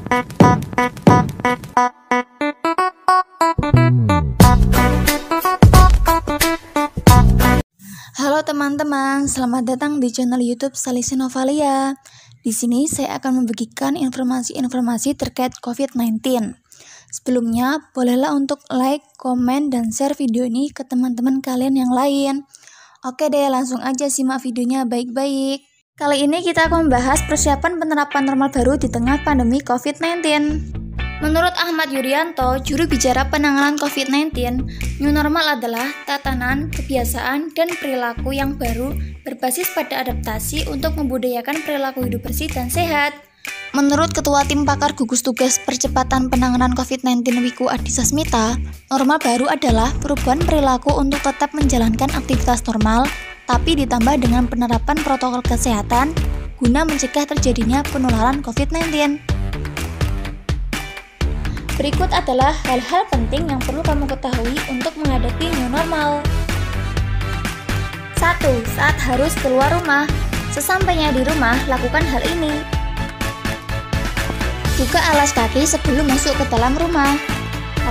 Halo teman-teman, selamat datang di channel YouTube Salisi Novalia. Di sini saya akan membagikan informasi-informasi terkait COVID-19. Sebelumnya, bolehlah untuk like, komen, dan share video ini ke teman-teman kalian yang lain. Oke deh, langsung aja simak videonya baik-baik. Kali ini kita akan membahas persiapan penerapan normal baru di tengah pandemi COVID-19. Menurut Ahmad Yuryanto, juru bicara penanganan COVID-19, new normal adalah tatanan, kebiasaan, dan perilaku yang baru berbasis pada adaptasi untuk membudayakan perilaku hidup bersih dan sehat. Menurut Ketua Tim Pakar Gugus Tugas Percepatan Penanganan COVID-19 Wiku Adhisa Smita, normal baru adalah perubahan perilaku untuk tetap menjalankan aktivitas normal, tapi ditambah dengan penerapan protokol kesehatan guna mencegah terjadinya penularan COVID-19. Berikut adalah hal-hal penting yang perlu kamu ketahui untuk menghadapi new normal. 1. Saat harus keluar rumah. Sesampainya di rumah, lakukan hal ini. Buka alas kaki sebelum masuk ke dalam rumah.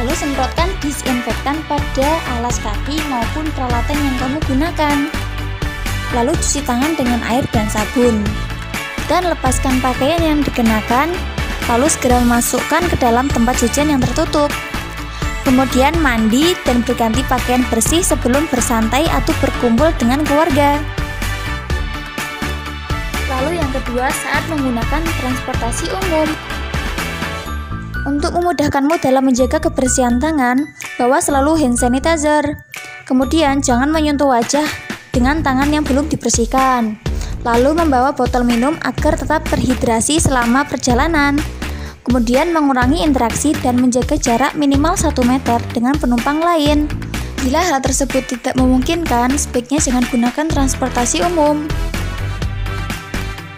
Lalu semprotkan disinfektan pada alas kaki maupun peralatan yang kamu gunakan. Lalu cuci tangan dengan air dan sabun. Dan lepaskan pakaian yang dikenakan, lalu segera masukkan ke dalam tempat cucian yang tertutup. Kemudian mandi dan berganti pakaian bersih sebelum bersantai atau berkumpul dengan keluarga. Lalu yang kedua, saat menggunakan transportasi umum. Untuk memudahkanmu dalam menjaga kebersihan tangan, bawa selalu hand sanitizer. Kemudian jangan menyentuh wajah dengan tangan yang belum dibersihkan. Lalu membawa botol minum agar tetap terhidrasi selama perjalanan. Kemudian mengurangi interaksi dan menjaga jarak minimal 1 meter dengan penumpang lain. Bila hal tersebut tidak memungkinkan, sebaiknya jangan gunakan transportasi umum.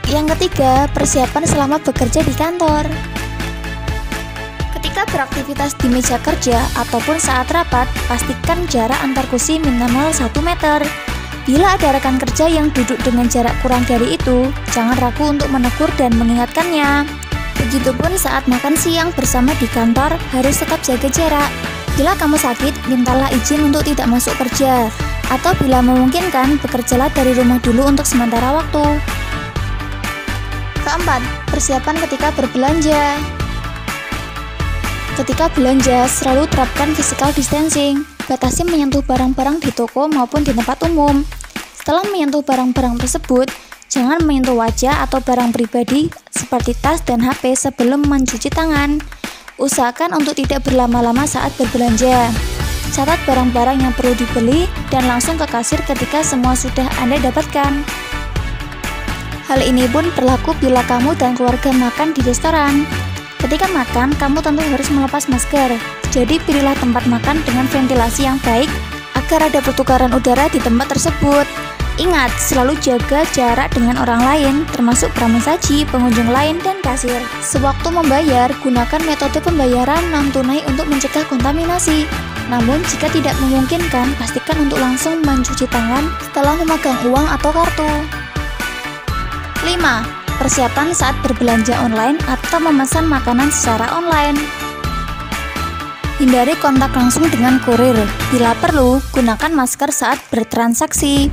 Yang ketiga, persiapan selama bekerja di kantor. Ketika beraktivitas di meja kerja ataupun saat rapat, pastikan jarak antar kursi minimal 1 meter. Bila ada rekan kerja yang duduk dengan jarak kurang dari itu, jangan ragu untuk menegur dan mengingatkannya. Begitupun saat makan siang bersama di kantor, harus tetap jaga jarak. Bila kamu sakit, mintalah izin untuk tidak masuk kerja. Atau bila memungkinkan, bekerjalah dari rumah dulu untuk sementara waktu. Keempat, persiapan ketika berbelanja. Ketika belanja, selalu terapkan physical distancing. Batasi menyentuh barang-barang di toko maupun di tempat umum. Setelah menyentuh barang-barang tersebut, jangan menyentuh wajah atau barang pribadi seperti tas dan HP sebelum mencuci tangan. Usahakan untuk tidak berlama-lama saat berbelanja. Catat barang-barang yang perlu dibeli dan langsung ke kasir ketika semua sudah Anda dapatkan. Hal ini pun berlaku bila kamu dan keluarga makan di restoran. Ketika makan, kamu tentu harus melepas masker. Jadi pilihlah tempat makan dengan ventilasi yang baik agar ada pertukaran udara di tempat tersebut. Ingat, selalu jaga jarak dengan orang lain, termasuk pramusaji, pengunjung lain, dan kasir. Sewaktu membayar, gunakan metode pembayaran non-tunai untuk mencegah kontaminasi. Namun, jika tidak memungkinkan, pastikan untuk langsung mencuci tangan setelah memegang uang atau kartu. 5. Persiapan saat berbelanja online atau memesan makanan secara online. Hindari kontak langsung dengan kurir. Bila perlu, gunakan masker saat bertransaksi.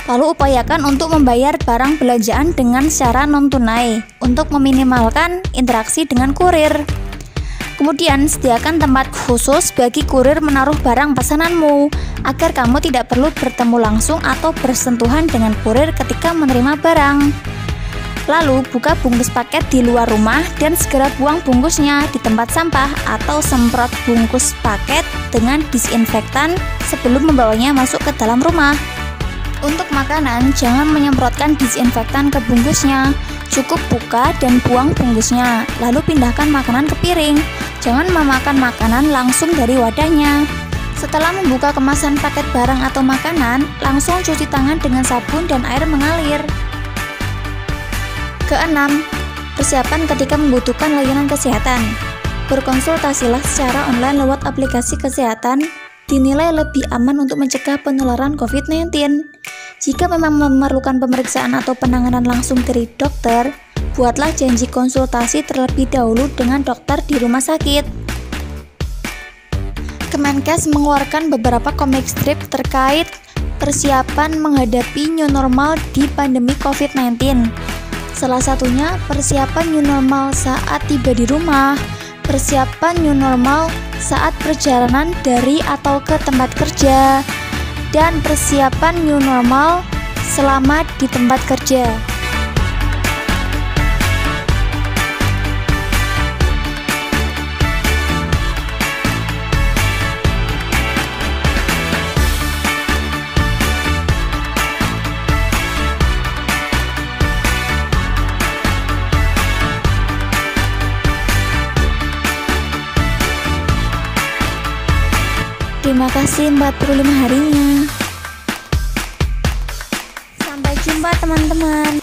Lalu upayakan untuk membayar barang belanjaan dengan secara non-tunai untuk meminimalkan interaksi dengan kurir. Kemudian, sediakan tempat khusus bagi kurir menaruh barang pesananmu agar kamu tidak perlu bertemu langsung atau bersentuhan dengan kurir ketika menerima barang. Lalu, buka bungkus paket di luar rumah dan segera buang bungkusnya di tempat sampah atau semprot bungkus paket dengan disinfektan sebelum membawanya masuk ke dalam rumah. Untuk makanan, jangan menyemprotkan disinfektan ke bungkusnya. Cukup buka dan buang bungkusnya, lalu pindahkan makanan ke piring. Jangan memakan makanan langsung dari wadahnya. Setelah membuka kemasan paket barang atau makanan, langsung cuci tangan dengan sabun dan air mengalir. Keenam, persiapan ketika membutuhkan layanan kesehatan. Berkonsultasilah secara online lewat aplikasi kesehatan, dinilai lebih aman untuk mencegah penularan COVID-19. Jika memang memerlukan pemeriksaan atau penanganan langsung dari dokter, buatlah janji konsultasi terlebih dahulu dengan dokter di rumah sakit. Kemenkes mengeluarkan beberapa komik strip terkait persiapan menghadapi new normal di pandemi COVID-19. Salah satunya persiapan new normal saat tiba di rumah, persiapan new normal saat perjalanan dari atau ke tempat kerja, dan persiapan new normal selama di tempat kerja. Terima kasih 45 harinya. Sampai jumpa teman-teman.